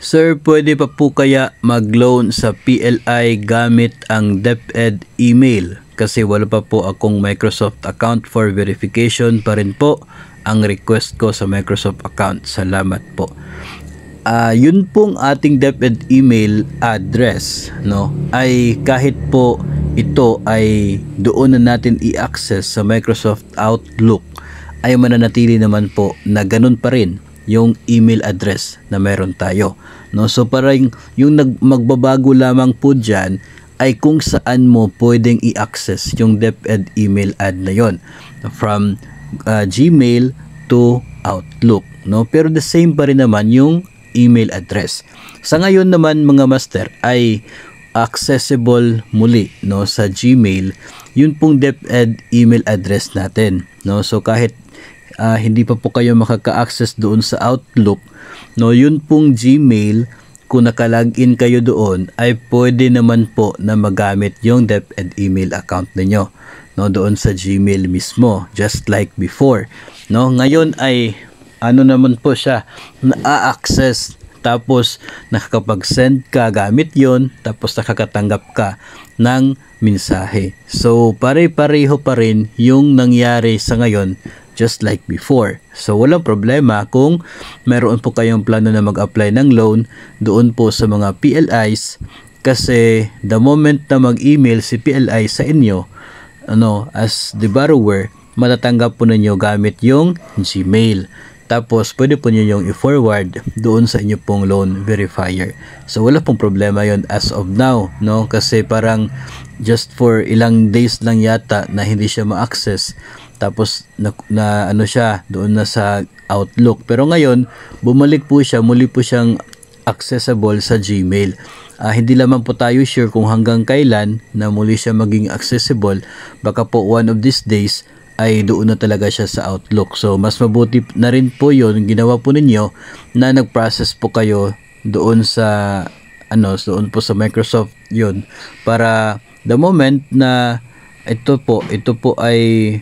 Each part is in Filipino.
Sir, pwede pa po kaya mag-loan sa PLI gamit ang DepEd email? Kasi wala pa po akong Microsoft account for verification pa rin po ang request ko sa Microsoft account. Salamat po. Yun pong ating DepEd email address, no, ay kahit po ito ay doon na natin i-access sa Microsoft Outlook, ay mananatili naman po na ganun pa rin yung email address na meron tayo, no? So parang yung magbabago lamang po dyan ay kung saan mo pwedeng i-access yung DepEd email ad na yon, from Gmail to Outlook, no? Pero the same pa rin naman yung email address. Sa ngayon naman mga master ay accessible muli, no, sa Gmail yun pong DepEd email address natin, no? So kahit hindi pa po kayo makaka-access doon sa Outlook, no, yun pong Gmail, kung naka-login kayo doon ay pwede naman po na magamit yung DepEd email account niyo, no, doon sa Gmail mismo, just like before, no? Ngayon ay ano naman po siya, na-access, tapos nakakapag-send ka gamit yon, tapos nakakatanggap ka ng mensahe. So pare-pareho pa rin yung nangyari sa ngayon, just like before. So walang problema kung meron po kayong plano na mag-apply ng loan doon po sa mga PLIs, kasi the moment na mag-email si PLI sa inyo, ano, as the borrower, matatanggap po ninyo gamit yung Gmail. Tapos pwede po nyo yung i-forward doon sa inyo pong loan verifier. So wala pong problema yon as of now, no? Kasi parang just for ilang days lang yata na hindi siya ma-access, tapos na ano siya doon na sa Outlook. Pero ngayon bumalik po siya, muli po siyang accessible sa Gmail. Hindi lamang po tayo sure kung hanggang kailan na muli siya maging accessible. Baka po one of these days ay doon na talaga siya sa Outlook. So mas mabuti na rin po yon ginawa po ninyo na nag-process po kayo doon sa doon po sa Microsoft yon, para the moment na ito po ay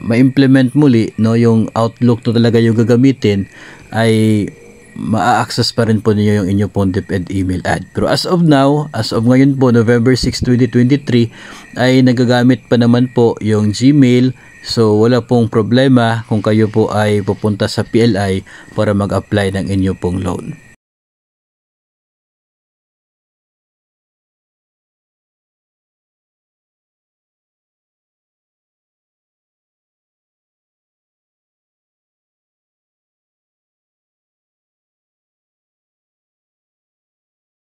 ma-implement muli, no, yung Outlook to talaga yung gagamitin, ay ma-access pa rin po niyo yung inyo pong DepEd email ad. Pero as of now, as of ngayon po, November 6, 2023, ay nagagamit pa naman po yung Gmail. So wala pong problema kung kayo po ay pupunta sa PLI para mag-apply ng inyo pong loan.